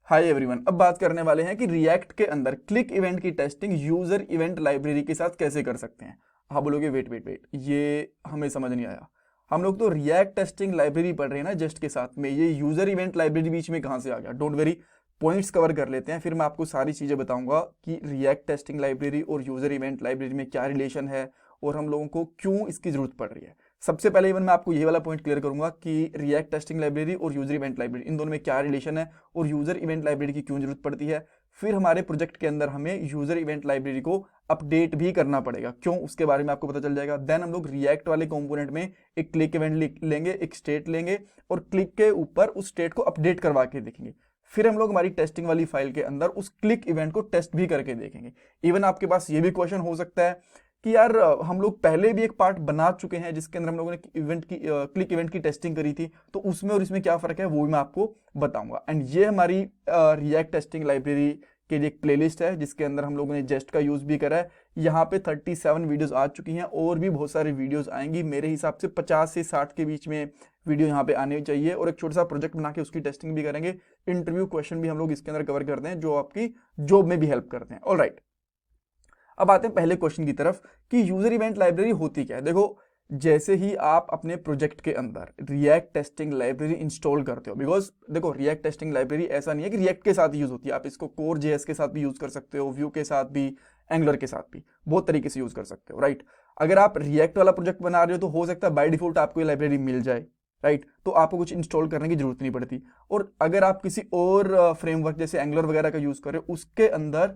Hi everyone, अब बात करने वाले हैं कि रिएक्ट के अंदर क्लिक इवेंट की टेस्टिंग यूजर इवेंट लाइब्रेरी के साथ कैसे कर सकते हैं। हाँ बोलोगे वेट वेट वेट, ये हमें समझ नहीं आया। हम लोग तो रिएक्ट टेस्टिंग लाइब्रेरी पढ़ रहे हैं ना जस्ट के साथ में, ये यूजर इवेंट लाइब्रेरी बीच में कहाँ से आ गया। डोंट वेरी, पॉइंट्स कवर कर लेते हैं, फिर मैं आपको सारी चीज़ें बताऊंगा कि रिएक्ट टेस्टिंग लाइब्रेरी और यूजर इवेंट लाइब्रेरी में क्या रिलेशन है और हम लोगों को क्यों इसकी जरूरत पड़ रही है। सबसे पहले इवन मैं आपको ये वाला पॉइंट क्लियर करूंगा कि रिएक्ट टेस्टिंग लाइब्रेरी और यूजर इवेंट लाइब्रेरी इन दोनों में क्या रिलेशन है और यूजर इवेंट लाइब्रेरी की क्यों जरूरत पड़ती है। फिर हमारे प्रोजेक्ट के अंदर हमें यूजर इवेंट लाइब्रेरी को अपडेट भी करना पड़ेगा, क्यों उसके बारे में आपको पता चल जाएगा। देन हम लोग रिएक्ट वाले कंपोनेंट में एक क्लिक इवेंट लेंगे, एक स्टेट लेंगे और क्लिक के ऊपर उस स्टेट को अपडेट करवा के देखेंगे। फिर हम लोग हमारी टेस्टिंग वाली फाइल के अंदर उस क्लिक इवेंट को टेस्ट भी करके देखेंगे। इवन आपके पास ये भी क्वेश्चन हो सकता है कि यार हम लोग पहले भी एक पार्ट बना चुके हैं जिसके अंदर हम लोगों ने क्लिक इवेंट की टेस्टिंग करी थी, तो उसमें और इसमें क्या फर्क है वो भी मैं आपको बताऊंगा। एंड ये हमारी रिएक्ट टेस्टिंग लाइब्रेरी के लिए एक प्लेलिस्ट है जिसके अंदर हम लोगों ने जेस्ट का यूज भी करा है। यहाँ पे 37 वीडियोस आ चुकी हैं और भी बहुत सारी वीडियोस आएंगी। मेरे हिसाब से 50 से 60 के बीच में वीडियो यहाँ पे आने चाहिए और एक छोटा सा प्रोजेक्ट बना के उसकी टेस्टिंग भी करेंगे। इंटरव्यू क्वेश्चन भी हम लोग इसके अंदर कवर करते हैं जो आपकी जॉब में भी हेल्प करते हैं। ऑलराइट, अब आते हैं पहले क्वेश्चन की तरफ कि यूजर इवेंट लाइब्रेरी होती क्या है। देखो, जैसे ही आप अपने प्रोजेक्ट के अंदर रिएक्ट टेस्टिंग लाइब्रेरी इंस्टॉल करते हो, बिकॉज देखो रिएक्ट टेस्टिंग लाइब्रेरी ऐसा नहीं है कि रिएक्ट के साथ यूज होती है, आप इसको कोर जेएस के साथ भी यूज कर सकते हो, व्यू के साथ भी, एंगुलर के साथ भी, बहुत तरीके से यूज कर सकते हो। राइट, अगर आप रिएक्ट वाला प्रोजेक्ट बना रहे हो तो हो सकता है बाय डिफॉल्ट आपको ये लाइब्रेरी मिल जाए। राइट, तो आपको कुछ इंस्टॉल करने की जरूरत नहीं पड़ती। और अगर आप किसी और फ्रेमवर्क जैसे एंगुलर वगैरह का यूज कर रहे हो, उसके अंदर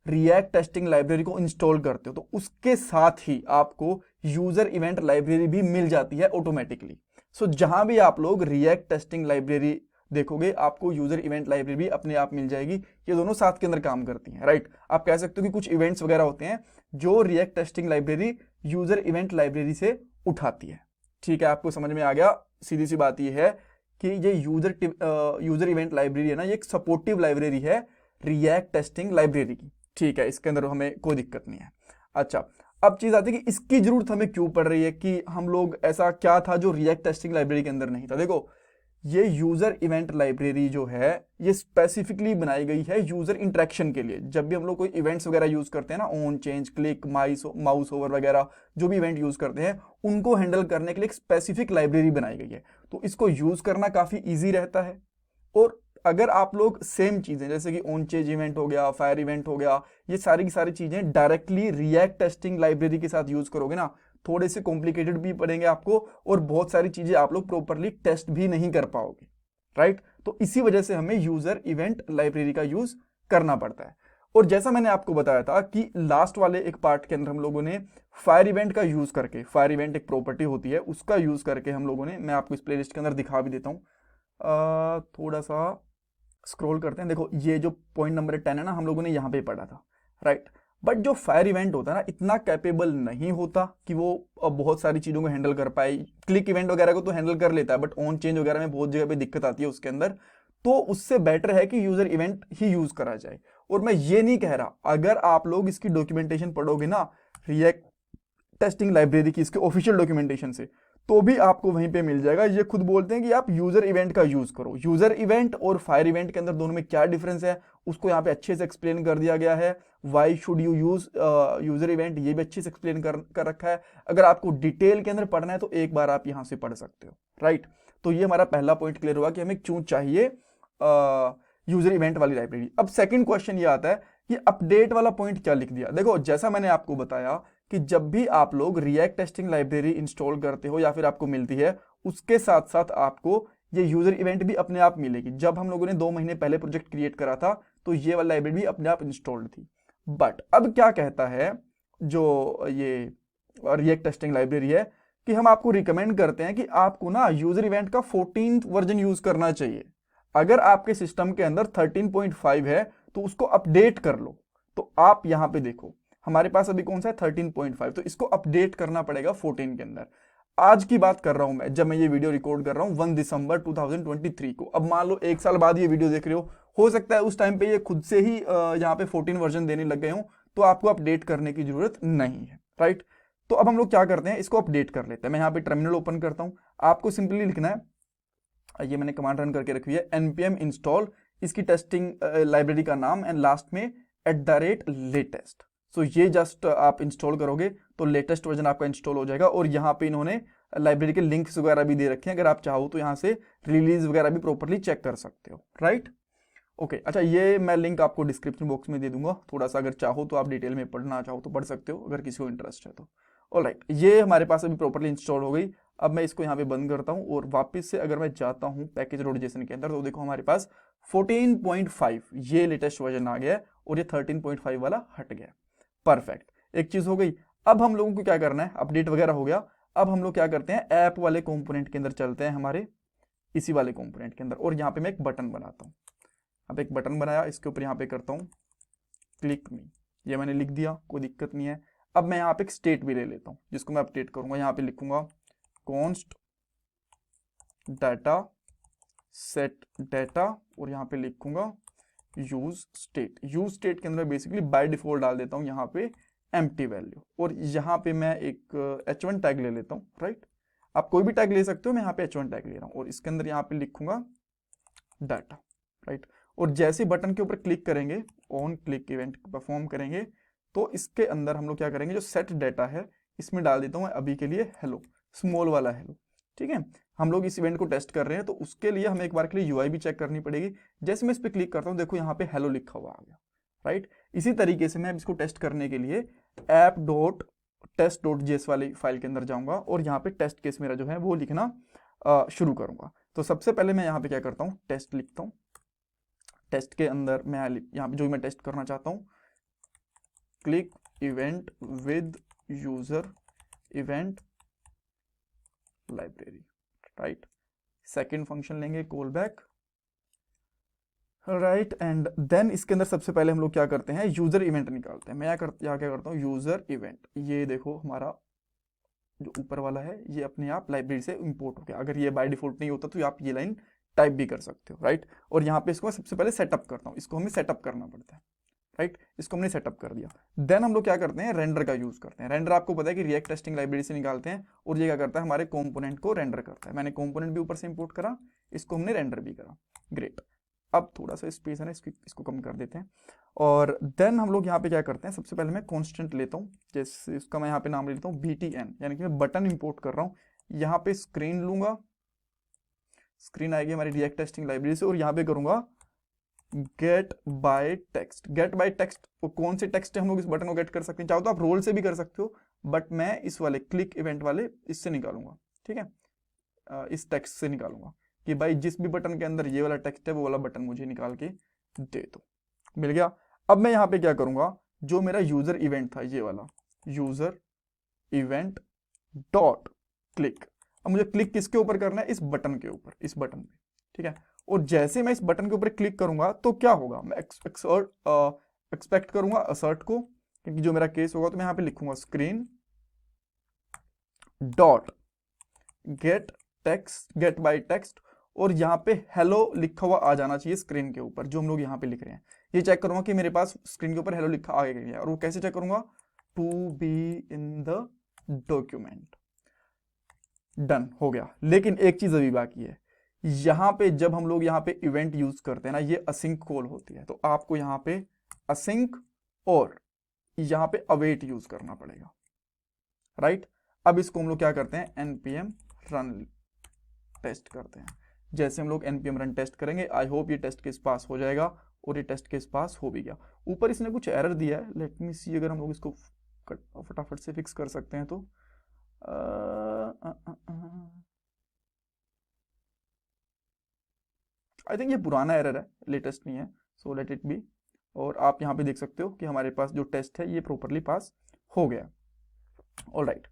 रिएक्ट टेस्टिंग लाइब्रेरी को इंस्टॉल करते हो तो उसके साथ ही आपको यूजर इवेंट लाइब्रेरी भी मिल जाती है ऑटोमेटिकली। सो जहां भी आप लोग रिएक्ट टेस्टिंग लाइब्रेरी देखोगे आपको यूजर इवेंट लाइब्रेरी भी अपने आप मिल जाएगी। ये दोनों साथ के अंदर काम करती हैं। राइट, आप कह सकते हो कि कुछ इवेंट्स वगैरह होते हैं जो react testing library user event library से उठाती है। ठीक है, आपको समझ में आ गया। सीधी सी बात यह है कि ये यूजर इवेंट लाइब्रेरी है ना, ये एक सपोर्टिव लाइब्रेरी है रिएक्ट टेस्टिंग लाइब्रेरी की। ठीक है, इसके अंदर हमें कोई दिक्कत नहीं है। अच्छा, अब चीज आती है कि इसकी जरूरत हमें क्यों पड़ रही है, कि हम लोग ऐसा क्या था जो रिएक्ट टेस्टिंग लाइब्रेरी के अंदर नहीं था। देखो, ये यूजर इवेंट लाइब्रेरी जो है ये स्पेसिफिकली बनाई गई है यूजर इंटरेक्शन के लिए। जब भी हम लोग कोई इवेंट्स वगैरह यूज करते हैं ना, on change, click, mouse over वगैरह जो भी इवेंट यूज करते हैं, उनको हैंडल करने के लिए एक स्पेसिफिक लाइब्रेरी बनाई गई है। तो इसको यूज करना काफी ईजी रहता है। और अगर आप लोग सेम चीजें जैसे कि ऑन चेंज इवेंट हो गया, फायर इवेंट हो गया, ये सारी की सारी चीजें डायरेक्टली रिएक्ट टेस्टिंग लाइब्रेरी के साथ यूज करोगे ना, थोड़े से कॉम्प्लिकेटेड भी पड़ेंगे आपको और बहुत सारी चीजें आप लोग प्रॉपरली टेस्ट भी नहीं कर पाओगे। राइट, तो इसी वजह से हमें यूजर इवेंट लाइब्रेरी का यूज करना पड़ता है। और जैसा मैंने आपको बताया था कि लास्ट वाले एक पार्ट के अंदर हम लोगों ने फायर इवेंट का यूज करके, फायर इवेंट एक प्रॉपर्टी होती है, उसका यूज करके हम लोगों ने, मैं आपको इस प्लेलिस्ट के अंदर दिखा भी देता हूँ, थोड़ा सा स्क्रॉल करते हैं। देखो, ये जो पॉइंट नंबर 10 है ना, हम लोगों ने यहाँ पे पढ़ा था। राइट, बट जो फायर इवेंट होता है ना, इतना कैपेबल नहीं होता कि वो बहुत सारी चीज़ों को हैंडल कर पाए। क्लिक इवेंट वगैरह को तो हैंडल कर लेता है, बट ऑन चेंज वगैरह में बहुत जगह पे दिक्कत आती है उसके अंदर। तो उससे बेटर है कि यूजर इवेंट ही यूज करा जाए। और मैं ये नहीं कह रहा, अगर आप लोग इसकी डॉक्यूमेंटेशन पढ़ोगे ना रिएक्ट टेस्टिंग लाइब्रेरी की, इसके ऑफिशियल डॉक्यूमेंटेशन से, तो भी आपको वहीं पे मिल जाएगा। ये खुद बोलते हैं कि आप यूजर इवेंट का यूज करो। यूजर इवेंट और फायर इवेंट के अंदर दोनों में क्या डिफरेंस है उसको यहाँ पे अच्छे से एक्सप्लेन कर दिया गया है। Why should you use user event, ये भी अच्छे से एक्सप्लेन कर रखा है। अगर आपको डिटेल के अंदर पढ़ना है तो एक बार आप यहाँ से पढ़ सकते हो। राइट, तो ये हमारा पहला पॉइंट क्लियर हुआ कि हमें क्यों चाहिए यूजर इवेंट वाली लाइब्रेरी। अब सेकेंड क्वेश्चन ये आता है कि अपडेट वाला पॉइंट क्या लिख दिया। देखो, जैसा मैंने आपको बताया कि जब भी आप लोग रिएक्ट टेस्टिंग लाइब्रेरी इंस्टॉल करते हो या फिर आपको मिलती है, उसके साथ साथ आपको ये यूजर इवेंट भी अपने आप मिलेगी। जब हम लोगों ने 2 महीने पहले प्रोजेक्ट क्रिएट करा था तो ये वाली लाइब्रेरी भी अपने आप इंस्टॉल्ड थी। बट अब क्या कहता है जो ये रिएक्ट टेस्टिंग लाइब्रेरी है कि हम आपको रिकमेंड करते हैं कि आपको ना यूजर इवेंट का 14th वर्जन यूज करना चाहिए। अगर आपके सिस्टम के अंदर 13.5 है तो उसको अपडेट कर लो। तो आप यहां पे देखो, हमारे पास अभी कौन सा है 13.5, तो इसको अपडेट करना पड़ेगा 14 के अंदर। आज की बात कर रहा हूं मैं, जब मैं ये वीडियो रिकॉर्ड कर रहा हूं 1 दिसंबर 2023 को। अब मान लो 1 साल बाद ये वीडियो देख रहे हो सकता है उस टाइम पे ये खुद से ही यहाँ पे 14 वर्जन देने लग गए हो, तो आपको अपडेट करने की जरूरत नहीं है। राइट, तो अब हम लोग क्या करते हैं, इसको अपडेट कर लेते हैं। मैं यहाँ पे टर्मिनल ओपन करता हूँ, आपको सिंपली लिखना है, ये मैंने कमांड रन करके रखी है, npm install इसकी टेस्टिंग लाइब्रेरी का नाम एंड लास्ट में @latest। सो ये जस्ट आप इंस्टॉल करोगे तो लेटेस्ट वर्जन आपका इंस्टॉल हो जाएगा। और यहाँ पे इन्होंने लाइब्रेरी के लिंक्स वगैरह भी दे रखे हैं, अगर आप चाहो तो यहाँ से रिलीज वगैरह भी प्रॉपरली चेक कर सकते हो, राइट। ओके अच्छा, ये मैं लिंक आपको डिस्क्रिप्शन बॉक्स में दे दूंगा, थोड़ा सा अगर चाहो तो आप डिटेल में पढ़ना चाहो तो पढ़ सकते हो, अगर किसी को इंटरेस्ट है तो। ऑलराइट, ये हमारे पास अभी प्रॉपरली इंस्टॉल हो गई। अब मैं इसको यहाँ पे बंद करता हूँ और वापस से अगर मैं जाता हूँ पैकेज.json के अंदर, तो देखो हमारे पास 14.5 ये लेटेस्ट वर्जन आ गया है और ये 13.5 वाला हट गया। परफेक्ट, एक चीज हो गई। अब हम लोगों को क्या करना है, अपडेट वगैरह हो गया। अब हम लोग क्या करते हैं, ऐप वाले कंपोनेंट के अंदर चलते हैं, हमारे इसी वाले कंपोनेंट के अंदर, और यहाँ पे मैं एक बटन बनाता हूँ। अब एक बटन बनाया, इसके ऊपर यहाँ पे करता हूँ क्लिक मी, ये मैंने लिख दिया, कोई दिक्कत नहीं है। अब मैं यहाँ पे एक स्टेट भी ले लेता हूँ जिसको मैं अपडेट करूंगा। यहाँ पे लिखूंगा कॉन्स्ट डाटा सेट डाटा और यहाँ पे लिखूंगा यूज स्टेट। यूज स्टेट के अंदर बेसिकली बाय डिफॉल्ट डाल देता हूँ यहाँ पे एम्प्टी वैल्यू, और यहाँ पे मैं एक h1 टैग ले लेता हूँ, राइट। आप कोई भी टैग ले सकते हो, मैं यहाँ पे h1 टैग ले रहा हूँ और इसके अंदर यहाँ पे लिखूंगा डाटा, राइट। और जैसे बटन के ऊपर क्लिक करेंगे, ऑन क्लिक इवेंट परफॉर्म करेंगे, तो इसके अंदर हम लोग क्या करेंगे, जो सेट डाटा है इसमें डाल देता हूँ मैं अभी के लिए हेलो, स्मॉल वाला हेलो, ठीक है। हम लोग इस इवेंट को टेस्ट कर रहे हैं तो उसके लिए हमें एक बार के लिए यूआई भी चेक करनी पड़ेगी। जैसे मैं इस पर क्लिक करता हूँ, देखो यहाँ पे हेलो लिखा हुआ आ गया, राइट। इसी तरीके से मैं इसको टेस्ट करने के लिए app.test.js वाली फाइल के अंदर जाऊंगा और यहाँ पे टेस्ट केस मेरा जो है वो लिखना शुरू करूंगा। तो सबसे पहले मैं यहाँ पे क्या करता हूँ, टेस्ट लिखता हूँ। टेस्ट के अंदर मैं यहाँ पे जो मैं टेस्ट करना चाहता हूँ, click event with user event library, right. Second function लेंगे call back, right. And then इसके अंदर सबसे पहले हम लोग क्या करते हैं, यूजर इवेंट निकालते हैं। मैं यहाँ क्या करता हूँ, यूजर इवेंट, ये देखो हमारा जो ऊपर वाला है ये अपने आप लाइब्रेरी से इंपोर्ट हो गया। अगर ये बाय डिफॉल्ट नहीं होता तो आप ये लाइन टाइप भी कर सकते हो, राइट। और यहाँ पे इसको सबसे पहले सेटअप करता हूँ, इसको हमें सेटअप करना पड़ता है, राइट। इसको हमने सेटअप कर दिया। देन हम लोग क्या करते हैं, रेंडर का यूज करते हैं। रेंडर आपको पता है कि रिएक्ट टेस्टिंग लाइब्रेरी से निकालते हैं और ये क्या करता है, हमारे कंपोनेंट को रेंडर करता है। मैंने कंपोनेंट भी ऊपर से इंपोर्ट करा, इसको हमने रेंडर भी करा, ग्रेट। अब थोड़ा सा स्पेस है ना, इसको कम कर देते हैं। और देन हम लोग यहाँ पे क्या करते हैं, सबसे पहले मैं कॉन्स्टेंट लेता हूँ, जैसे इसका मैं यहाँ पे नाम लेता हूँ BTN, यानी कि मैं बटन इंपोर्ट कर रहा हूँ। यहाँ पे स्क्रीन लूंगा, स्क्रीन आएगी हमारी रिएक्ट टेस्टिंग लाइब्रेरी से, और यहाँ पे करूंगा get by text. Get by text, कौन से टेक्स्ट है हम लोग इस बटन को गेट कर सकते हैं, चाहो तो आप रोल से भी कर सकते हो, बट मैं इस वाले क्लिक इवेंट वाले इससे निकालूंगा, ठीक है। इस टेक्स्ट से निकालूंगा कि भाई जिस भी बटन के अंदर ये वाला टेक्स्ट है वो वाला बटन मुझे निकाल के दे दो, मिल गया। अब मैं यहाँ पे क्या करूंगा, जो मेरा यूजर इवेंट था ये वाला यूजर इवेंट डॉट क्लिक, अब मुझे क्लिक किसके ऊपर करना है, इस बटन के ऊपर, इस बटन पे, ठीक है। और जैसे मैं इस बटन के ऊपर क्लिक करूंगा तो क्या होगा, मैं एक्सपेक्ट करूंगा असर्ट को, क्योंकि जो मेरा केस होगा, तो मैं यहाँ पे लिखूंगा screen dot get text, get by text, और यहाँ पे हेलो लिखा हुआ आ जाना चाहिए स्क्रीन के ऊपर, जो हम लोग यहाँ पे लिख रहे हैं। ये चेक करूंगा कि मेरे पास स्क्रीन के ऊपर हेलो लिखा आ गया, और वो कैसे चेक करूंगा, to be in the document. Done हो गया। लेकिन एक चीज अभी बाकी है, यहाँ पे जब हम लोग यहाँ पे इवेंट यूज करते हैं ना, ये असिंक कॉल होती है, तो आपको यहाँ पे असिंक और यहाँ पे अवेट यूज करना पड़ेगा, राइट। अब इसको हम लोग क्या करते हैं, npm रन टेस्ट करते हैं। जैसे हम लोग npm रन टेस्ट करेंगे, आई होप ये टेस्ट केस पास हो जाएगा, और ये टेस्ट केस पास हो भी गया। ऊपर इसने कुछ एरर दिया है, लेट मी सी अगर हम लोग इसको फटाफट से फिक्स कर सकते हैं तो आई थिंक ये पुराना एरर है, लेटेस्ट नहीं है, सो लेट इट बी। और आप यहाँ पे देख सकते हो कि हमारे पास जो टेस्ट है ये प्रॉपरली पास हो गया, ऑलराइट।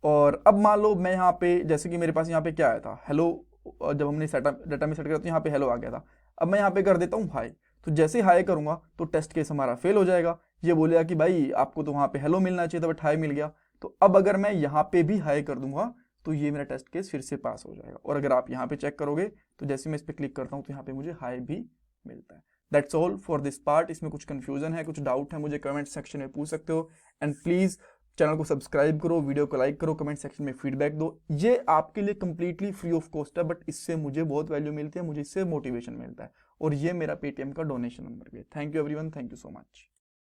और अब मान लो मैं यहाँ पे, जैसे कि मेरे पास यहाँ पे क्या आया था, हेलो, जब हमने सेटअप डाटा में सेट किया तो यहाँ पे हेलो आ गया था। अब मैं यहाँ पे कर देता हूँ हाई, तो जैसे हाई करूंगा तो टेस्ट केस हमारा फेल हो जाएगा। ये बोलेगा कि भाई आपको तो वहाँ पे हेलो मिलना चाहिए था, बट हाई मिल गया। तो अब अगर मैं यहाँ पे भी हाई कर दूंगा तो ये मेरा टेस्ट केस फिर से पास हो जाएगा। और अगर आप यहाँ पे चेक करोगे तो जैसे मैं इस पर क्लिक करता हूँ तो यहाँ पे मुझे हाई भी मिलता है। That's all for this part. इसमें कुछ कंफ्यूजन है, कुछ डाउट है, मुझे कमेंट सेक्शन में पूछ सकते हो। एंड प्लीज चैनल को सब्सक्राइब करो, वीडियो को लाइक करो, कमेंट सेक्शन में फीडबैक दो। ये आपके लिए कंप्लीटली फ्री ऑफ कॉस्ट है, बट इससे मुझे बहुत वैल्यू मिलती है, मुझे इससे मोटिवेशन मिलता है, और ये मेरा पेटीएम का डोनेशन नंबर भी है। Thank you everyone, thank you so much.